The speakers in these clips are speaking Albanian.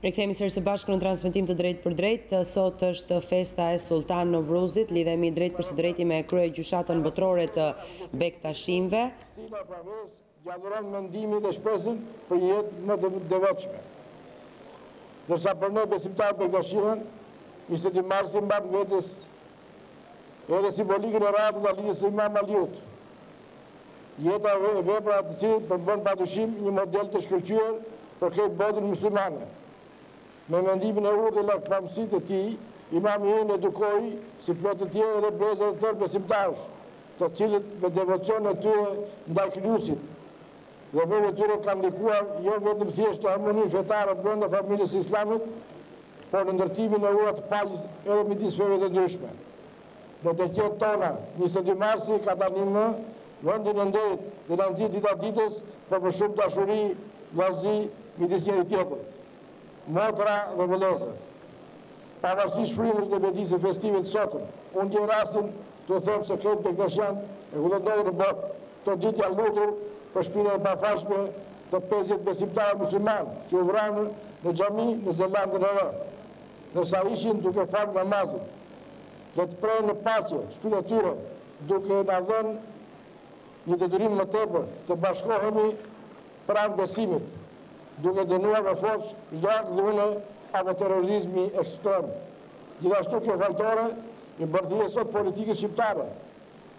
Rikthehemi sërish së bashku në transmetim të drejtë për drejtë. Sot është festa e Sultan Novruzit. Lidhemi drejt për së drejti me krye gjyshatën botërore të Bektashimve. Stila praves gjalluron mendimin dhe shpresën për jetë më të devotshme. Ndërsa për ne besimtarë Bektashimën, 22 marsi mban vetes edhe simbolikën e radhë nga lidhjes së Imam Aliut. Jeta e vepra të cilët përbën padyshim një model të shkëlqyer për këtë botën muslimane. Me mendimin e urtë dhe lakpamësitë e tij, Imam Aliu edukoi si plot të tjerë dhe brezat të tërë besimtarësh, të cilët me devocion e tyre ndaj krijuesit dhe veprat e tyre kanë ndikuar jo vetëm thjesht harmoninë fetare brenda familjes së Islamit, por në ndërtimin e urat të paqes edhe midis feve të ndryshme. Në të qetë tona, 22 marsi ka tani më vendin e nderit dhe na nxit dita ditës për shumë dashuri, vllazi midis njëri tjetrit. Motra dhe vëllezër, pavarësisht frymës dhe vedisë festive të sotëm, unë gjej rastin të them se këtë Bektashian e vullnetoi në botë. Këto ditë janë lutur për shpinën e pafashme të 50 besimtarë musliman që u vranë në xhami në Zelandën e Re, ndërsa ishin duke falë namazin. Dhe të prejnë në paqe shpinën e tyre, duke na dhënë një detyrim më tepër të bashkohemi pranë besimit, duke dënuar me forcë çdo akt dhune apo terrorizmi ekstrem. Gjithashtu kjo faltore i bardhie sot politikës shqiptare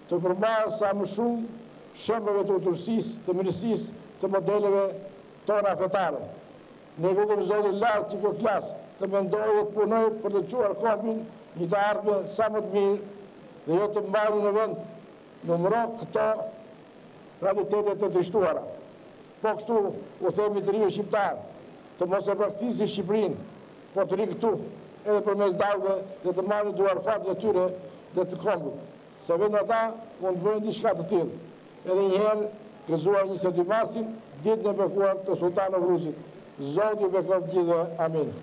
të përmarrë sa më shumë shembujve të udhërsisë, të mirësisë, të modeleve tona fetare. Ne lutem Zotin lart që kjo klasë të mendojë të punojë për të çuar kombin një të ardhme sa më të mirë dhe jo të mbajë në vend numëro këto realitetet të dështuara. Po kështu u themi të rive shqiptarë, të mos e braktisë Shqipërinë, po të ri këtu, edhe përmes dallëve dhe të marrin duar fatën e tyre dhe të kombit. Se vetëm ata mund të bëjnë diçka të tillë. Edhe një herë gëzuar 22 marsin, ditën e bekuar të Sultan Novruzit. Zoti ju bekon të gjithë. Amin.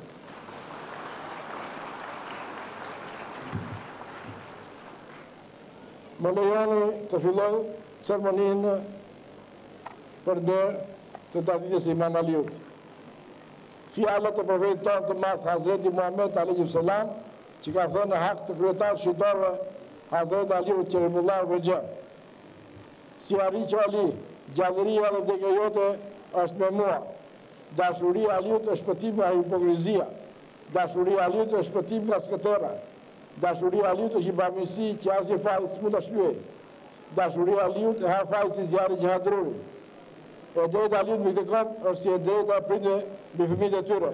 Më lejoni të filloj ceremoninë për derë të datës së Imam Aliut. Fjalët e profetit tonë të madh Hazreti Muhammed alayhi salam, që ka thënë në hak të kryetar shqitorëve Hazreti Aliut Kerimullah Hoxha. Si arriqo Ali, gjallëria dhe vdekja jote është me mua. Dashuria e Aliut është shpëtim nga hipokrizia. Dashuria e Aliut është shpëtim nga skëtera. Dashuria e Aliut është një bamirësi që asnjë faj s'mund ta shlyejë. Dashuria e Aliut e ha faj si zjarri që ha drurin. E drejta Aliut me këtë kënd është si e drejta prindërve mbi fëmijët e tyre.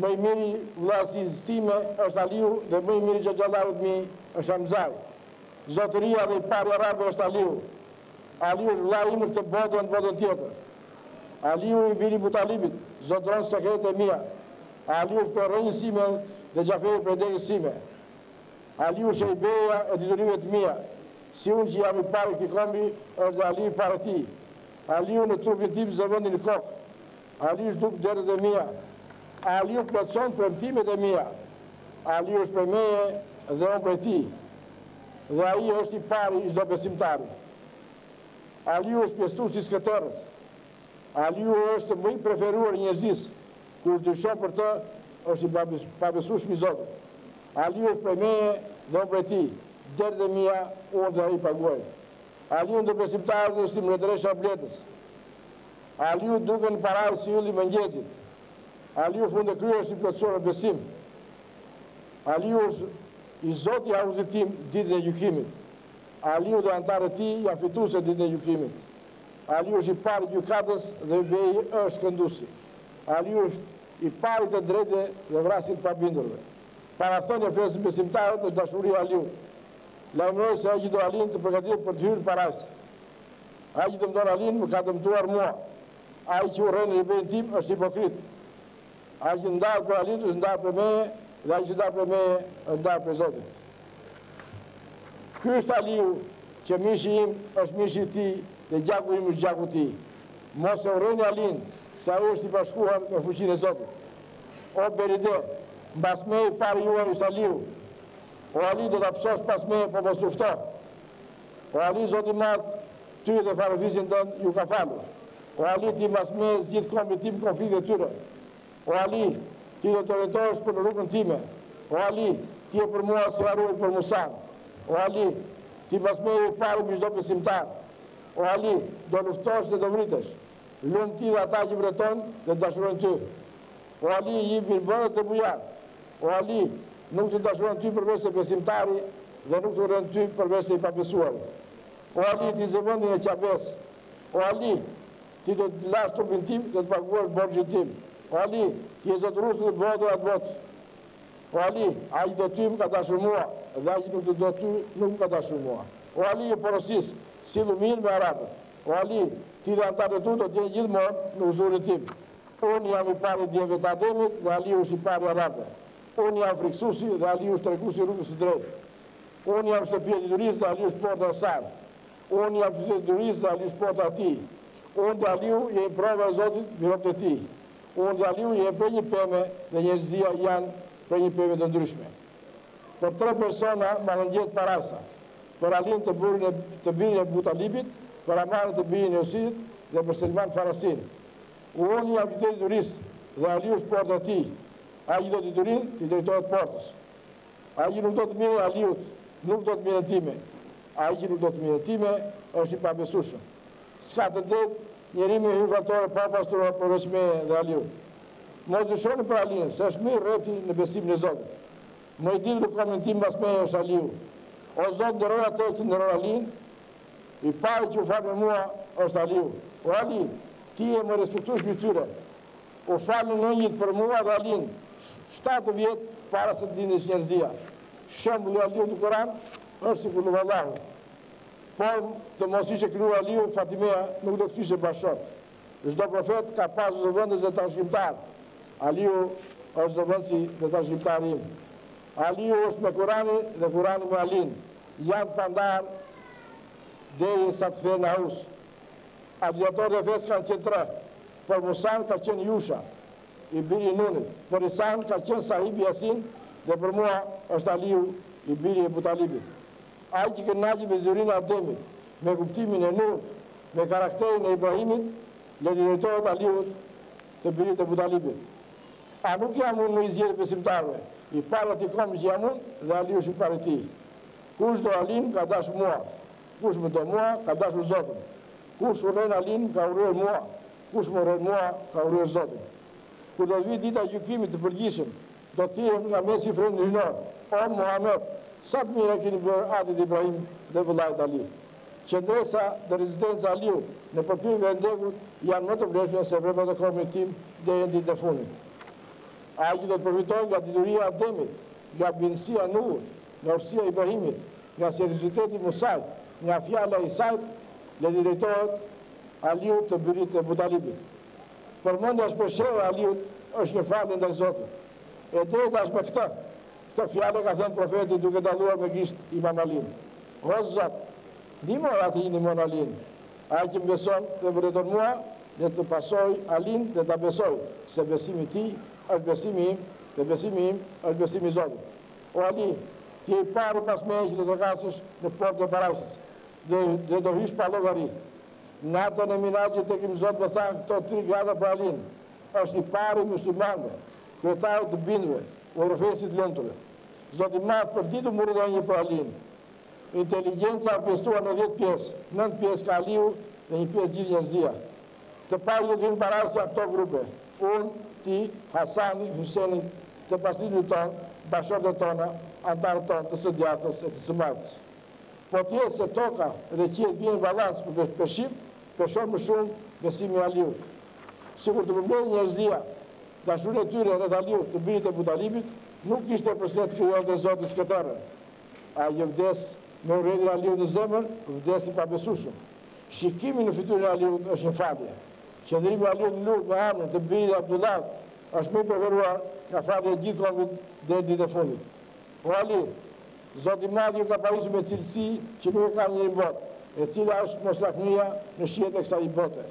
Më i miri vllasi time është Aliu dhe më i miri xhaxhallarët mi është Hamzai. Zotëria dhe i pari arabe është Aliu. Aliu është vllai im në këtë botë dhe në botën tjetër. Aliu i biri Butalibit, zotëron sekretet e mia. Aliu është për rrënjës sime dhe Xhaferi për degës sime. Aliu është i beja e diturive të mia. Si unë që jam i pari këtij kombi, është dhe Aliu i pari ti. Aliu në trupin tim zëvendin në kokë. Aliu është duk derët e mia. Aliu plotson premtimet e mia. Aliu është për meje dhe unë për ti. Dhe ai është i pari i çdo besimtari. Aliu është pjesëtuesi i skëterës. Aliu është më i preferuar i njerëzis. Kush dyshon për të, është i pabesueshëm i Zotit. Aliu është për meje dhe unë për ti. Derët e mia unë dhe ai paguaj. Aliu ndër besimtarët është si mbretëresha e Bletës. Aliu duke në paraj si ylli mëngjesit. Aliu fundë krye është i plotësuar në besim. Aliu është i Zoti i hauzit tim ditën e gjykimit. Aliu dhe antarët e tij janë fituesë ditën e gjykimit. Aliu është i pari i gjykatës dhe i bej është kënduesi. Aliu është i pari të drejtë dhe vrasit pabindurve. Parathonja e fesë besimtarët është dashuria e Aliut. Lajmëroj se ai që do Alin të përgatitet për të hyrë parajs. Ai që dëmton Alin më ka dëmtuar mua. Ai që urren në librin tim është hipokrit. Ai që ndahet për Alin është ndahet për meje, dhe ai që ndahet për meje është ndahet për Zotin. Ky është Aliu që mishi im është mishi i tij dhe gjaku im është gjaku i tij. Mos e urreni Alin, se ai është i bashkuar me fuqinë e Zotit. O Beride, mbas me i pari juaj është Aliu. O Ali do të apsosh pas me, po mos lufto. O Ali, Zoti i madh, ty dhe farefizin tënd ju ka falur. O Ali, ti mas me zgjidh kombi tim konflikte tyre. O Ali, ti do të orientohesh për rrugën time. O Ali, ti e për mua si Haruni për Musan. O Ali, ti pas meje i pari me çdo besimtar. O Ali, do luftosh dhe do vritesh. Lumë ti dhe ata që vretojnë dhe dashurojnë ty. O Ali, i mirëbërës dhe bujar. O Ali, nuk të dashurojnë ty përveç se besimtari dhe nuk të rënë ty përveç se i pabesuari. O Ali, ti zëvëndin e qabes. O Ali, ti do të lash trupin tim dhe të paguash borxhin tim. O Ali, ti e zotëruesi të botës atë botë. O Ali, ai do ty më ka dashur mua, dhe ai nuk do ty nuk më ka dashur mua. O Ali, e porosis, sillu mirë me arabët. O Ali, ti dhe antarët tu do t'jenë gjithmonë në uzurin tim. Unë jam i pari djemve të Ademit dhe Ali është i pari arabëve. Unë jam friksuesi dhe Ali është treguesi rrugës së drejtë. Unë jam shtëpia e diturisë dhe Ali është porta e saj. Unë jam shtëpia e diturisë dhe Ali është porta e tij. Unë dhe Aliu jemi prova e Zotit mbi robët e tij. Unë dhe Aliu jemi për një pemë dhe njerëzia janë për një pemë të ndryshme. Për 3 persona marrëndjet parasa. Për Alin të birin e Butalibit, për Amarin të birin e Josidit dhe për Selman Farasin. Unë jam shtëpia e diturisë dhe Aliu është porta e tij. Ai do të diturin, ti drejtohet portës. Ai nuk do të mirë Aliut, nuk do të mirë time. Ai që nuk do të mirë time është i pabesueshëm. S'ka të drejtë njeri me hyrëfaltore pa pastruar përveç meje dhe Aliut. Mos dyshoni për Alin, se është mirë rreti në besimin e Zotit. Më i ditë në komentim pas meje është Aliu. O Zot, ndëroj atë që ndëroj Alin, i pari që u falë me mua është Aliu. O Ali, ti e më respektuar shpirtyre. U falë në njët për mua dhe Alin, 7 vjetë para se të lindësh njerëzia. Shembulli i Aliut në Kur'an është si kur Allahu. Por të mos ishte krijuar Aliu, Fatimea nuk do të kishte bashkët. Çdo profet ka pasur zëvendës dhe tashmimtar. Aliu është zëvendësi dhe tashmimtari im. Aliu është me Kur'anin dhe Kur'ani me Alin. Janë pandar deri sa të thënë Aus. Agitatorët e fesë kanë qenë 3. Për Musan ka qenë Jusha, i biri i Nunit. Për Isan ka qenë Sahibi Yasin dhe për mua është Aliu, i biri i Butalibit. Ai që kënaqi me durinë e Ademit, me kuptimin e Nuhut, me karakterin e Ibrahimit, le drejtohet Aliut të birit e Butalibit. A nuk jam unë në i zjerë besimtarve, i parë të kom që jam unë dhe Aliu është i parë ti. Kush do Alin ka dashur mua, kush më do mua ka dashur Zotin. Kush urren Alin ka urryer mua, kush më urren mua ka urryer Zotin. Kur do të vi dita e gjykimit të përgjithshëm, do të thirrem nga mesi i frymën hynor. O Muhammed, sa të mirë keni bërë atit Ibrahim dhe vëllait Ali. Qendresa dhe rezidenca Aliu në përpyrje e ndegut janë më të vlefshme se veprat e kormit tim deri në ditën e fundit. Ai që do të përfitojë nga dituria e Ademit, nga binësia e Nuhut, nga urësia e Ibrahimit, nga serioziteti i Musait, nga fjala e Isait, le drejtohet Aliut të birit e Butalibit. Përmendja shpeshherë e Aliut është një falë ndaj Zotit. E drejta është me këtë. Këtë fjallë ka thënë profeti duke dalluar me gisht Imam Alin. O Zot, ndihmoj atë Imam Alin. Ai që më beson dhe vërteton mua, dhe të pasoj Alin dhe ta besoj, se besimi i tij është besimi im dhe besimi im është besimi i Zotit. O Ali, ti je i parë pas meje që do të kasësh në portën e parajsës dhe do hysh pa llogari. Natën e Minaxhit tek Zot më thanë këto 3 grada për Alin. Është i parë i muslimanëve, kryetari të bindëve, urrëfesit lumturve. Zoti i madh për ditë murë një për Alin. Inteligjenca orkestruar në 10 pjesë, 9 pjesë ka Aliu dhe 1 pjesë gjithë njerëzia. Të parë do të vinë parasja këto grupe. Unë, ti, Hasani, Hyseni, të pasridhit tonë, bashkëshortët tona, antarët tonë të së djatës e të së majtës. Po t'je se toka dhe qiet vjen balans për peshim, peshon më shumë besimi i Aliut. Sikur të përmbledhë njerëzia, dashuria e tyre rreth Aliut të birit e Butalibit, nuk ishte përse të krijonte Zoti skëterën. Ai vdes me urrëtin e Aliut në zemër, vdes i pabesueshëm. Shikimi në fytyrën e Aliut është një falje. Qëndrimi i Aliut në lutje me Amrin të birit e Abdullah është më i preferuar nga falja e gjithë kombit deri në ditën e fundit. O Ali, Zoti i Madh ju ka pajisur me cilësi që nuk e ka njëri në botë, e cila është moslakmia në shihet e kësaj bote.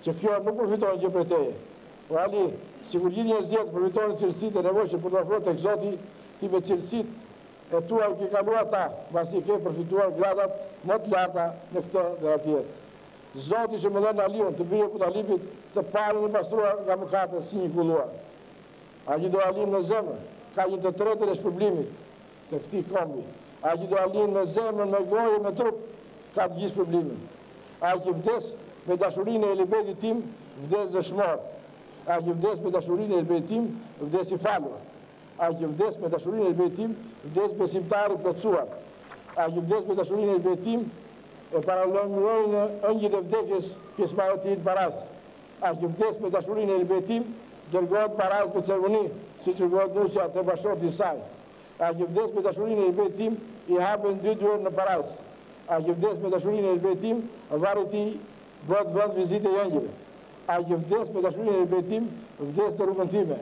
Që kjo nuk përfiton gjë prej teje. O Ali, sikur gjithë njerëzit përfitojnë cilësitë e nevojshme për të afruar tek Zoti, ti me cilësitë e tua ke kaluar ata, pasi ke përfituar gradat më të larta në këtë dhe atje. Zoti që më dhënë Aliun të birit e Butalibit të parën e pastruar nga mëkatet si një kulluar. A që do alin me zemër, ka një të tretën e shpërblimit të këtij kombi. A që do alin me zemër, me gojë, me trup, ka të gjithë shpërblimin. A që vdes me dashurinë e Elibetit tim, vdes dëshmor. A që vdes me dashurinë e Elibetit tim, vdes i falur. A që vdes me dashurinë e Elibetit tim, vdes besimtar i plotësuar. A që vdes me dashurinë e Elibetit tim, e paralajmërojnë ëngjëjt e vdekjes pjesëmarrësit e tij paras. A që vdes me dashurinë e Elibetit tim, dërgohet paras me ceremoni, siç dërgohet nusja te bashorti i saj. A që vdes me dashurinë e Elibetit tim, i hapen 2 dyert në paras. A që vdes me dashurinë e Elibetit tim, varri i tij bëhet vend vizite e angjëve. A që vdes me dashurinë e Elibetit tim, vdes në rrugën time.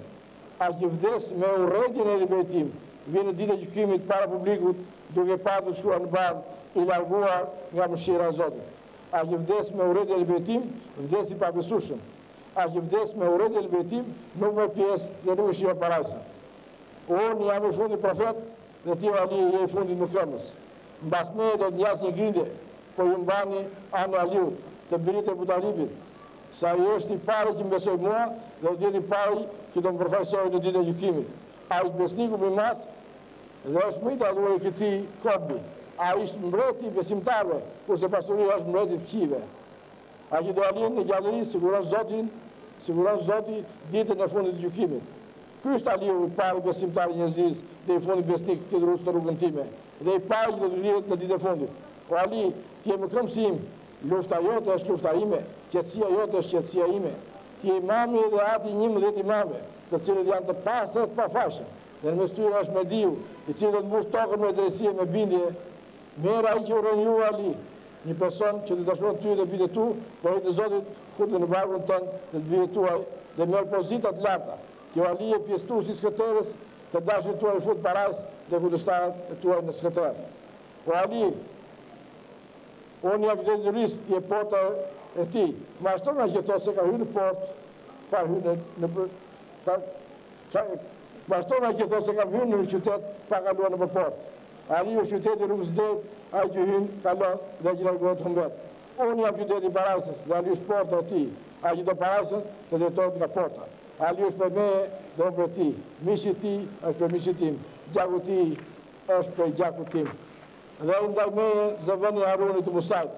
A që vdes me urrëtitjen e Elibetit tim, vjen në ditën e gjykimit para publikut, duke patur shkruar në barë, i larguar nga mëshira e Zotit. A që vdes me urrëtitjen e Elibetit tim, vdes i pabesueshëm. A që vdes me urrëtitjen e Elibetit tim, nuk merr pjesë dhe nuk shihet parasë. Unë jam i fundit profet dhe ti Ali je i fundit në këmbës. Mbas me do të njas një grindje, po ju mbani anë Aliut, të birit e Butalibit, sa i është i pari që mbesoj mua dhe do i pari që do më përfaqësoj në ditën e gjykimit. A është besniku më i madh dhe është më i dalluar i këtij kombi. A është mbreti i besimtarëve, kurse pasuria është mbreti i fëmijëve. A që do alin në gjallëri, siguron Zoti ditën e fundit të gjykimit. Ky është Aliu i pari besimtar i njerëzis dhe i fundit besnik të rrugës të rrugën time. Dhe i pari që do të rrihet në ditën e fundit. O Ali, ti je më këmbësim, lufta jote është lufta ime, qetësia jote është qetësia ime. Ti je imami dhe ati 11 imame, të cilët janë të pastër të pafashëm. Dhe në mes tyre është Mediu, i cili do të mbush tokën me drejtësi e me bindje. Merr ai që urren ju Ali, një person që të dashuron ty dhe bitë tu, por të Zotit futet në barkun tënd dhe të bitë tuaj dhe merr pozita të larta. Kjo Ali e pjesëtuesi i skëterës, të dashurit tuaj fut paras dhe kundërshtarët e tuaj në skëterë. O Ali, unë jam qytetarist, je porta e ti. Ma ashtu nga që thosë se ka hyrë në portë, ka hyrë ma ashtu nga që thosë se ka hyrë në qytet, pa kaluar në portë. Ali është qyteti rrugës drejt, ai që hyn, kalon dhe që largohet humbet. Unë jam qyteti Parasës, dhe Ali është porta e ti. Ai që do Parasën, të drejtohet nga porta. Ali është për me dhe unë për ti. Mishi ti është për mishi tim. Gjaku ti është për gjaku tim. Dhe i ndaj me zëvëni Harunit të Musajt.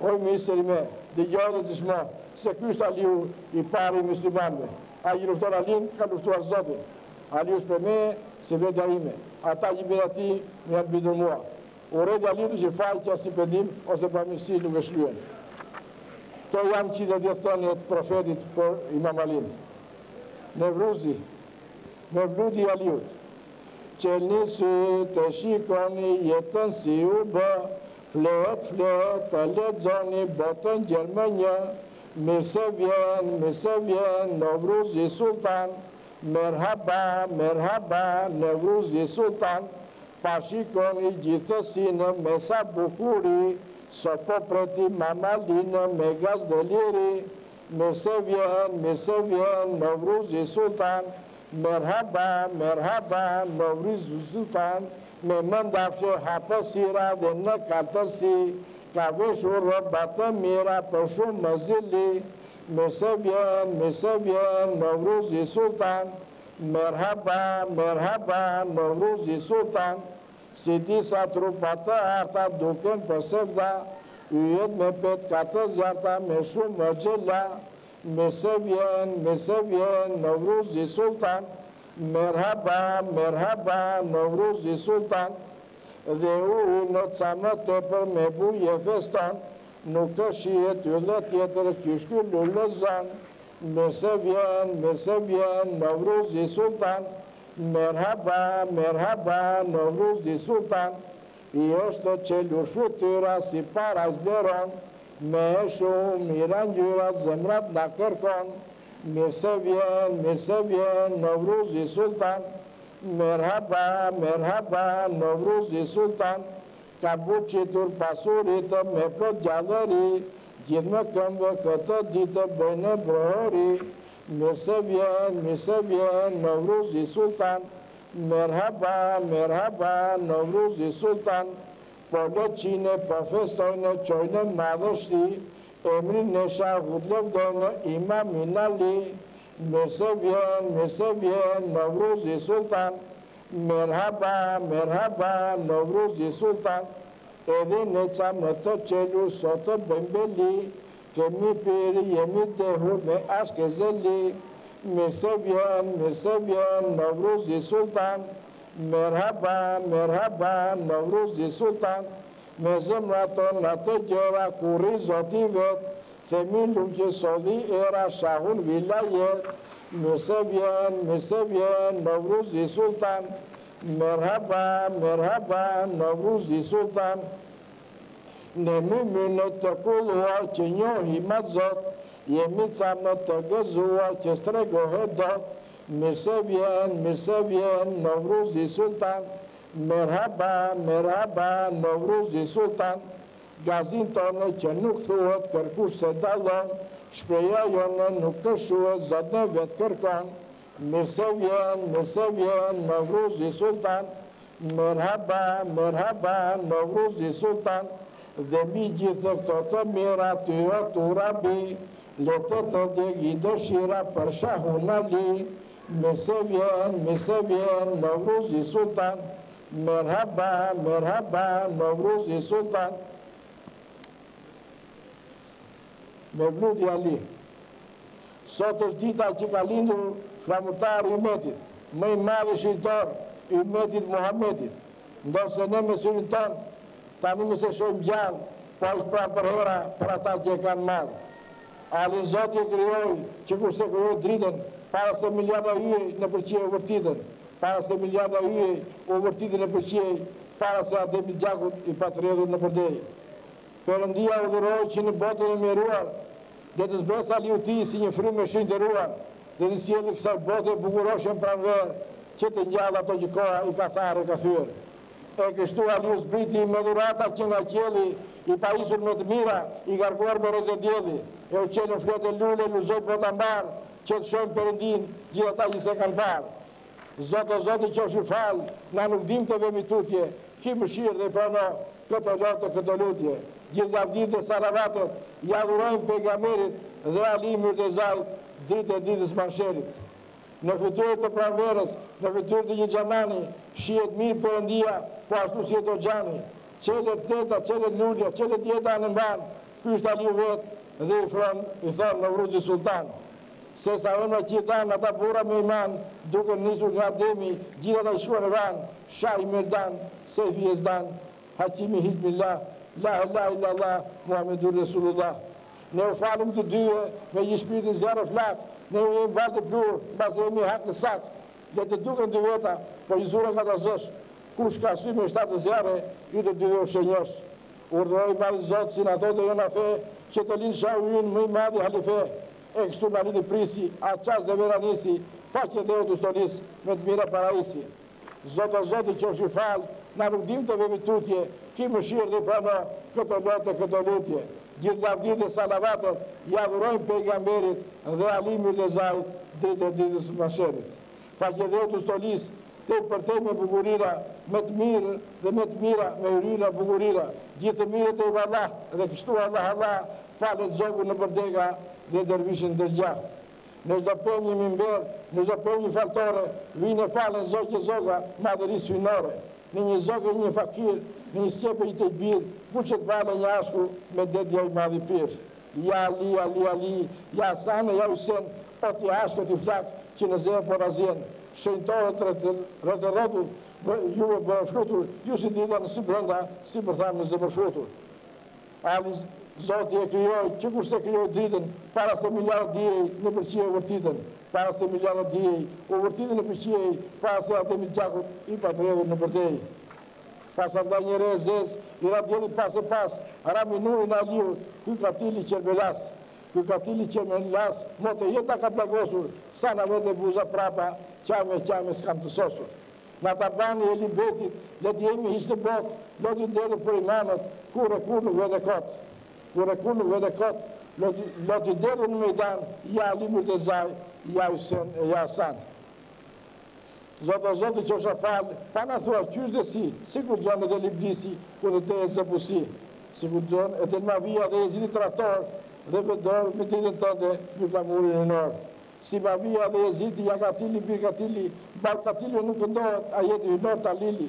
Oj misëri me, dëgjoj të shmo, se ky është Aliu i pari i muslimanëve. Ai që lufton Alin, ka luftuar Zotin. Ali është për me, se vetja ime. Ata që bida ti, me janë bidur mua. Urrëti Aliut që faqja si pendim, ose pamirësi nuk e shlyen. Këto janë 110 thënie të profetit për Imam Alin. Nevruzi, Mevludi Aliut, qelni sy të shikoni jetën si u bë, flet, të lexoni botën Gjermënjë, mirë se vjen, Nevruzi Sultan, merhaba, Nevruzi Sultan, pa shikoni gjithësinë me sa bukuri, so po preti mamalinë me gaz dhe liri, mirë se vjen, Nevruzi Sultan, merhaba, Nevruzi Sultan, me mëndafshë hapësira dhe në kaltërsi, ka veshur rrobat të mira për shumë më zili, mirë se vjen, Nevruzi Sultan, merhaba, Nevruzi Sultan, si disa trupat të arta duken për sevda, yjet me pet katë zjarta me shumë më gjela, mirë se vjen, Nevruzi Sultan, merhaba, Nevruzi Sultan, dhe ujë në ca më tepër me buje feston, nuk është shihet ylle tjetër kyshky lullëzan, mirë se vjen, Nevruzi Sultan, merhaba, Nevruzi Sultan, i është qelur fytyra si para zberon, me shumë mira ngjyrat zemrat na kërkon, mirë se vjen, Nevruzi Sultan, merhaba, Nevruzi Sultan, ka buqitur pasurit me plot gjallëri, gjithë më këmbë këtë ditë bëjnë brohori, mirë se vjen, Nevruzi Sultan, merhaba, Nevruzi Sultan, po leqine për festojnë qojnë madhështi, emrin në shahut levdojnë Imamin Ali, mirë se vjen, Novruzi Sultan, merhaba, merhaba, Novruzi Sultan, edhe ne qamë në të qelu, sot të bëjmë beli, kemi piri, jemi dehur me ashke zeli, mirë se vjen, Novruzi Sultan, merhaba, merhaba, Novruzi Sultan, me zemra tonë në të gjera, kuri zoti vetë, kemi luqë soli era shahun vilajet, mirë se vjen, Novruzi Sultan, merhaba, merhaba, Novruzi Sultan, ne mymë në të kulluar që njohi ma zot, jemi ca në të gëzuar që stregohet dot, mirë se vjen, Novruzi Sultan, merhaba, merhaba, Novruzi Sultan, gazin tonë që nuk thuhet kërkush se dalon, shpreja jonë nuk këshuhet, zot në vetë kërkon, mirë se vjen, Novruzi Sultan, merhaba, merhaba, Novruzi Sultan, dhe mbi gjithë këto të mira ty o tu rabi, letë të djegi dëshira për shahun Ali, mirë se vjen, Novruzi Sultan, merhaba, merhaba, Novruzi Sultan, me vludi Ali. Sot është dita që ka lindur flamurtar i Umetit, më i madh shqitor i Umetit Muhamedit, ndonse ne me syrin tonë tani më se shojmë gjallë, po është pra për hera për ata që e kanë madhë. Ali Zoti e krijoi që kurse krijoi dritën, para se miliarda hyj në përqie u vërtitën, para se miliarda hyj u vërtitën në përqie, para se Ademi Gjakut i patriotit në përdej. Perëndia udhëroi që në botën e mjeruar, dhe të zbres Aliu ti si një frymë me shinderuar, dhe të sjellë kësaj bote bukuroshen pranverë, që të ngjall ato që koha i ka tharë e ka thyer. E kështu Aliu zbriti me dhurata që nga qielli, i pajisur me të mira, i garkuar me rrezë dielli, e u qelën fletë lule, luzoj bota mbar, që të shohim Perëndin gjithë ata që se kanë parë. Zotë o Zoti qofshi falë, na nuk dim të vemi tutje, ki mëshirë dhe prano këtë lotë këtë lutje. Gjithë lavdit dhe salavatet, ja dhurojmë pejgamberit dhe Ali Myrtezait, dritë e ditës mansherit. Në fytyrë të pranverës, në fytyrë të një xhamani, shihet mirë Perëndia, po ashtu si do xhami. Çelet theta, çelet lulja, çelet jeta në mban, ky është Aliu vetë dhe i thonë Novruzi Sultan. Se sa emra që jetan ata burra me iman, duke nisur nga Ademi, gjithë ata i shkuan në ran, Shahi Merdan, Sefi Ezdan, Haqimi Hikmillah, La ilaha illallah, Muhammedur Rasulullah. Ne u falëm të dyve me një shpirtin zero flak, ne u jemi valë të plurë, pas e jemi hak në sak, dhe të duken dy veta, po i zura nga të zësh, kush ka sy me 7 zjarë, i të dyve u shenjosh. Urdhëroi madhi Zot si në ato të jona fe, që të linë shahuin më i madhi halife, e kështu në lini prisi, a qas dhe veranisi, faqje dhe o të stolis, me të mira paraisi. Zotë o Zotë që është i falë, na nuk dim të vemi tutje, ki mëshirë dhe prano këtë lotë dhe këtë lutje. Gjithë lavdit dhe salavatet, ja dhurojmë pejgamberit dhe Ali Myrtezait, dritë e ditës mansherit. Faqje dhe o të stolis, te për te me bugurira, me të mirë dhe me të mira, me urira bugurira, gjithë të mirët e Allah, dhe kështu Allah, falet zogu në përdega dhe dervishin dërgja. Në çdo pemë një mimber, në çdo pemë një faltore, vinë e falen zogje zoga, madhëri synore. Në një zogë një fakir, në një stjepe i të i birë, ku që të vale një ashku me dedja i madhi pirë. Ja Ali, Ali, Ali, ja Sane, ja Husen, o t'i ashkët i flak, që në zemë por azjen. Shenjtorët rëtërëtu, juve bërë frutur, ju si dita në si brënda, si për thamë në zemë frutur. Ali Zoti e krijoi, që kurse krijoi dritën, para se miljarë dijej në përqie u vërtitën, para se miljarë dijej u vërtitën në përqie, para se Ademi Gjakut i patriotit në përdej. Pas andaj një re zez, i radjeli pas e pas, raminurin Aliut, ky katili qerbelas, ky katili qerbelas, mote jeta ka plagosur, sa na vete buza prapa, qame s'kam të sosur. Në tabani e libetit, leti jemi ishte bot, loti ndere për imanët, kur e kur nuk vede kotë. Kur e kur nuk vede kotë, loti ndere në mejdan, ja Ali Myrtezaj, ja Husen e ja Hasan. Zotë o Zotë që është falë, pa në thua qysh dhe si kur zonë e liblisi, ku në te e zëbusi, si kur zonë e të në mavija dhe e zini traktor, dhe vedorë me të të të një plamurin e nërë. si Mavia dhe Jezidi, Jagatili, Birgatili, Balkatili nuk këndohet, a jeti hynor të alili.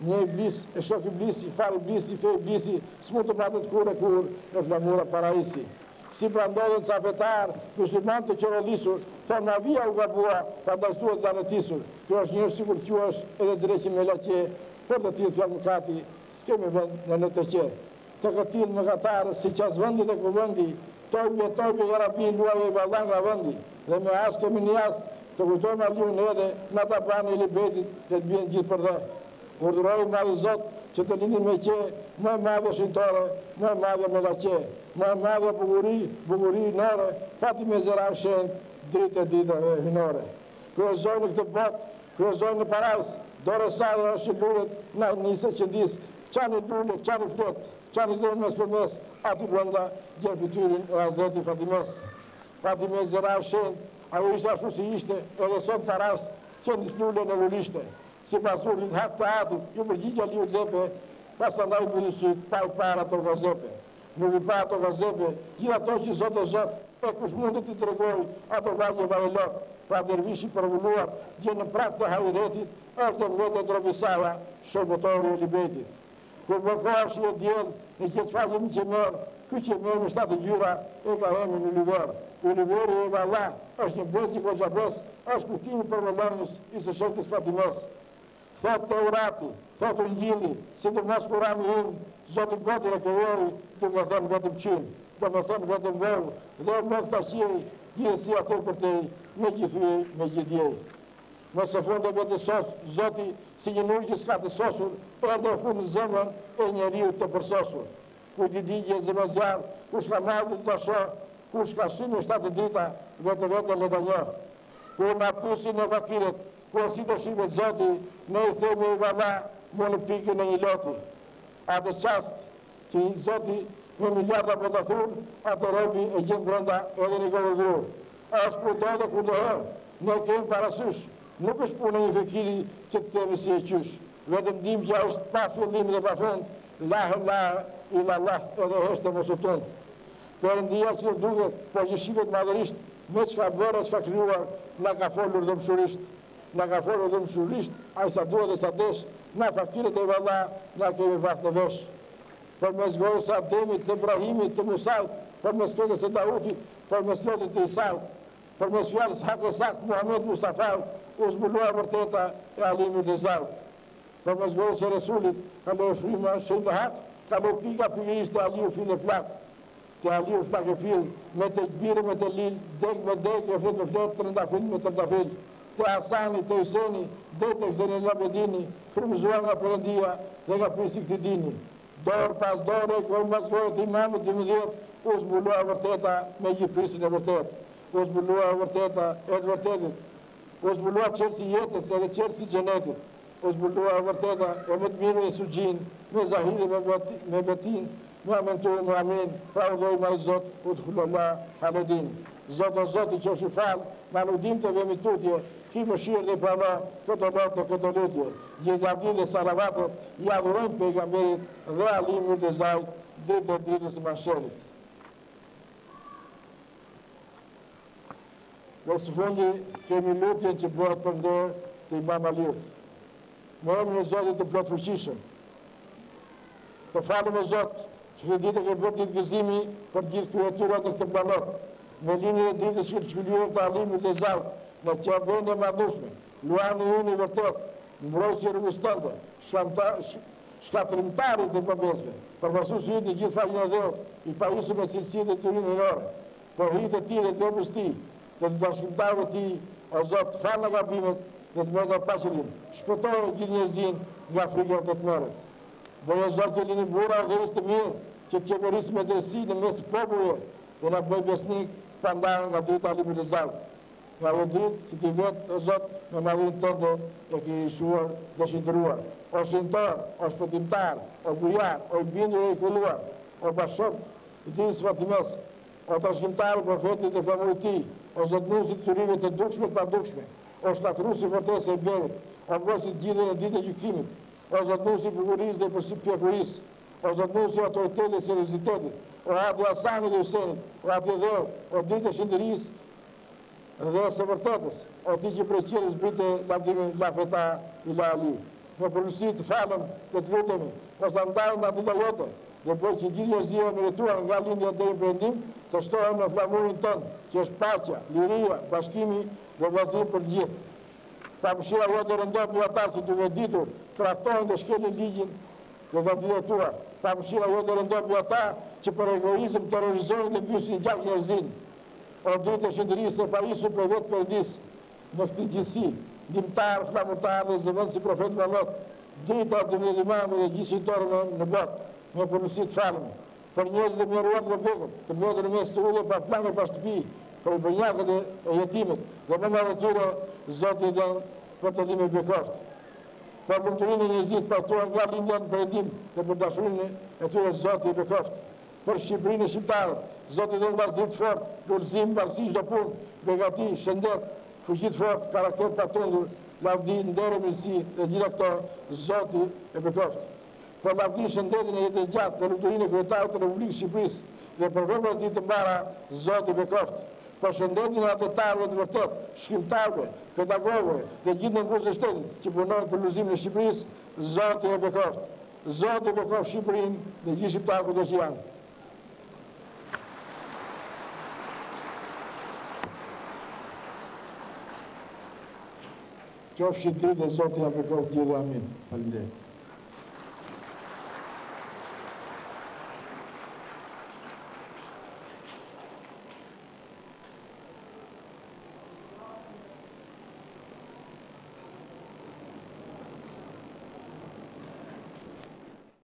Një iblis, e shok iblisi, far iblisi, fe iblisi, s'mu të matët kur e kur në flamura paraisi. Si pra ndodhen cafetar, musliman të qërollisur, thonë Mavia u gabua, pa ndajstuat të anëtisur. Kjo është njërë sikur kjo është edhe dreqin me laqe, për të tjilë fjallë mëkati, s'kemi vënd në të qe. Të këtilë më gatarë, si qas vëndi dhe kuvëndi, tojbje, jarabi, luaj e valdan nga vëndi. Dhe me asë kemi një asë, të kujtojmë aliun edhe, në ta pranë e libetit, dhe të bjenë gjithë për dhe. Urdhërojë madhë Zot që të lini me qe, më madhë shintore, më madhë me la qe, më madhë buguri nore, fati me zera shenë, dritë e hynore. Kryezoj në këtë botë, kryezoj në parajs, dore sadhe është që lullet, na njëse që ndisë, qani lullet, qani fletë, qani zemë mes për mes, ati brënda, gjenë fiturin e Hazreti Fatimes. Fatime zera shenë, ajo ishte ashtu si ishte, edhe sot paras, që njës lullet në lullishte. Si pasurit hak të atit, ju përgjigja liu lepe, pasa ndaj bërisit, pa i para të gazepe. Nuk i pa të gazepe, gjitha to që zot e zot, e kush mundet të tregoj, ato vajgje vajelot, pra dervishi përvulluar, gjenë në prak të hajretit, është e mete drobisava, shërbotori e libetit. Kur përkohar shi e djelë, në këtë faqemi që mërë, këtë që mërë në shtatë gjyra, e ka hemi në liverë. Univeri e valla, është një besë një gjabes, është kutimi për vëllënës i së shëkës Fatimes. Thot të urati, thot Ungjilli, si të mos Kurani unë, Zoti Gotin e Kërori, dhe më thënë vetëm qynë, dhe më thënë vetëm vërë, dhe më këta qiri, gjithësi ato për te, me gjithë me gjithjej. Nëse fundë e vetë Zoti, si një nërë që s'ka të sosur, për dhe fundë zemën e një riu të përsosur. Ku di digje zemë zjarë, ku shka madhë të shë, ku shka synë e shtatë drita, vetë le të një. Ku në pusin e vakiret, ku si të shive Zoti, ne i themi i valla, mu në pikën e një loti. Atë qast që i Zoti me miljarda për të thunë, atë robi e gjenë brënda edhe një gëvërdhur. Ashtë kur do dhe kur do herë, ne kemi parasysh, nuk është punë një fekiri që të kemi si e qysh. Vetëm dim që është pa fillim dhe pa fund, lahë, ilallah edhe heshte më sotun. Perëndia që duhet, por që shivet madhërisht, me qka bërë, qka kryuar, nga ka folur dhe mshurisht. Nga ka folur dhe mshurisht, a i sa duhet dhe sa desh, nga fakiret e valla, nga kemi vatë në vesh. Për mes gojës të Ademit, të Ibrahimit, të Musait, për mes këtës e Dautit, për mes lotit të Isait, për mes fjallës hak e sakt Muhammed Mustafa, u zbulua vërteta e alimit e Zaut. Për mes gojës e Resulit, ka më frima shenjë të hak, ka më pika pyrisht të aliu fil e flak. Të aliu flak e fil, me të gjbire, me të lil, dek me dek, e flet me flet, të rëndafil me të rëndafil. Të Hasani, të Huseni, dek të Xeni Labedini, frumëzuar nga Perëndia dhe nga prisi këti dini. Dorë pas dore, kërë mas gojët imamit 12, u zbulua vërteta me gjithë prisin e vërtet. U zbulua vërteta e të vërtetit. U zbulua qërësi jetës edhe qërësi gjenetit. U zbulua vërteta e më të mirë e sugjin, me zahiri, me betin, me amentu, me amin, pra u dojë ma i Zot, u të hullullah, haledin. Zot o Zot i që është i falë, ma nuk dim të vemi tutje, ki më shirë dhe prama, këtë lotë, këtë lutje. Gjegabdi dhe salavatet, i adhurojnë pejgamberit dhe alimur dhe zajt, dritë e dritës i masherit. Dhe së fundi, kemi lutjen që bëhet për ndërë të Imam Aliut. Në emrin e Zotit të plot fuqishëm. Të falem o Zot, që këtë ditë ke bërë ditë gëzimi për gjithë kreaturat e këtë planot, me linjë e ditës shkëllqyllur të alimit e Zajt, në që vende madhushme, luani unë i vërtet, mbrojtësi e rrugustante, shkatrimtarit të përbesme, përpasu së hitë në gjithë faqin e dhërët, i parisu me cilësit e të rinë nërë, për hitë e ti dhe të opës ti, dhe të bashkimtarëve ti, o Zot, falë në gabimet dhe të mërë paqëllim, shpëtojë gjithë njëzin nga frikët e të mërët. Bëjë o Zot të lini bura dhe istë të mirë, që të qeverisë me dresi në mes popuje, dhe në bëjë besnik, pandarë nga dritë alimit e Zajt. Nga dhe dritë që ti vetë, o Zot, me marin tënde e ki ishuar dhe shindruar. O shindar, o shpëtimtar, o bujar, o i bindur e i kulluar, o bashkët, i dinës Fatimes, o të shkimtarë profetit e flamurit ti, o zotnusit të rive të dukshme të padukshme, o shkatrusi fortese e berit, o mbosit gjithë në ditë e gjykimit, o zotnusi bukuris dhe pjekuris, o zotnusi autoritet dhe seriositetit, o hati Hasanit dhe Husenit, o hati Dheur, o ditë e shindëris, dhe së vërtetës, o ti që prej qires brite lavdimin la feta i la ali. Me përgjësi të falem dhe të vetemi, mos të ndajnë atë dhe jote, dhe bëjë që gjithë njerëzia merituar nga lindja dhe imprendim, të shtohem në flamurin tënë, që është paqja, liria, bashkimi dhe vazhdim për gjithë. Pa mëshira jote rëndot një ata që duke ditur, traftojnë dhe shkelin ligjin dhe dhe diretuar. Pa mëshira jote rëndot një ata që për egoizm terrorizojnë dhe mbysin gjak njerëzin. O dritë e shëndërisë e parisu për vetë përndis në këtë gjithësi, dimtar, flamurtar dhe zëvënd si profet Muhammed, drita të një imame dhe gjithë shqiptarë në botë, me përnusit falem, për njerëz dhe mjeruar të vëbëgët, të mbëdër në mes të ullë pa planë pa shtëpi, për i bënjakët e jetimit, dhe më marë tyre, Zotit dhe për të dhime bekoft. Për lumëturinë e njëzit, për tuar nga lindja në përendim dhe për dashurinë e tyre, Zotit bekoft. Për Shqipërinë e Shqiptarët, Zotit dhe në vazhdit fort, lullëzim, barësish do punë, begati, shëndet, fuqit fort, karakter patundur, lavdi, ndere, mirësi dhe gjitha këto, Zotit e bekoft. Për lavdi, shëndetin e jetë e gjatë dhe lumëturinë e kryetarët të Republikës Shqipërisë dhe për vëmër ditë të mbara, Zotit bekoft. Për shëndetin e atetarëve të vërtet, shkrimtarëve, pedagogëve dhe gjithë në ngusë e shtetin që punojnë për lullëzimin e Shqipërisë, Zotit e bekoft. Zotit e bekoft Shqipërinë dhe gjithë shqiptarë këto që janë. Qofshin tri dhe Zotit e bekoft gjithë, amin. Faleminderit.